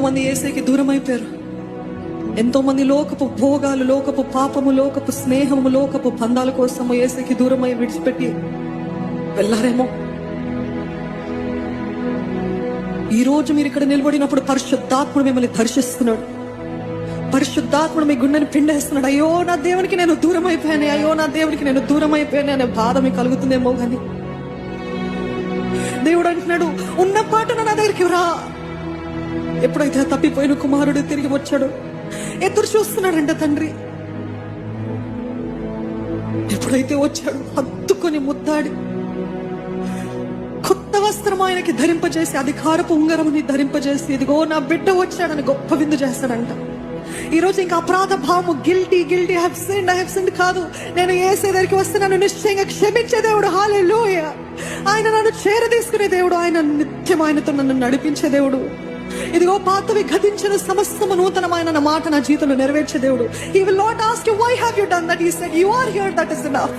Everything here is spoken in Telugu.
మంది యేసుకి దూరం అయిపోయారు. ఎంతో మంది లోకపు భోగాలు, లోకపు పాపము, లోకపు స్నేహము, లోకపు బంధాల కోసము యేసుకి దూరమై విడిచిపెట్టి వెళ్ళారేమో. ఈ రోజు మీరు ఇక్కడ నిలబడినప్పుడు పరిశుద్ధాత్ముడు మిమ్మల్ని దర్శిస్తున్నాడు. పరిశుద్ధాత్ముడు మీ గుండెని పిండేస్తున్నాడు. అయ్యో నా దేవునికి నేను దూరం అయిపోయాను, అయ్యో నా దేవునికి నేను దూరం అయిపోయాను అనే బాధ మీకు కలుగుతుందేమో. కానీ దేవుడు అంటున్నాడు, ఉన్న పాటన నా దగ్గరికి రా. ఎప్పుడైతే తప్పిపోయిన కుమారుడు తిరిగి వచ్చాడు, ఎదురు చూస్తున్నాడంట తండ్రి. ఎప్పుడైతే వచ్చాడు, హత్తుకొని ముద్దాడి కొత్త వస్త్రం ఆయనకి ధరింపజేసి, అధికారపు ఉంగరముని ధరింపజేసి, ఇదిగో నా బిడ్డ వచ్చాడని గొప్ప విందు చేస్తాడంట. ఈ రోజు ఇంకా అపరాధ భావము, గిల్టీ ఐ హావ్ సిన్డ్ కాదు. నేను యేసే దగ్గరికి వస్తే నన్ను నిశ్చయంగా క్షమించే దేవుడు. హల్లెలూయా. ఆయన నన్ను చేరదీసుకునే దేవుడు. ఆయన నిత్యం ఆయనతో నన్ను నడిపించే దేవుడు. ఇదిగో పాతవి గతించిన సమస్తము నూతనమైన మాట నా జీవితంలో నెరవేర్చే దేవుడు. He will not ask you why have you done that. He said you are here, that is enough.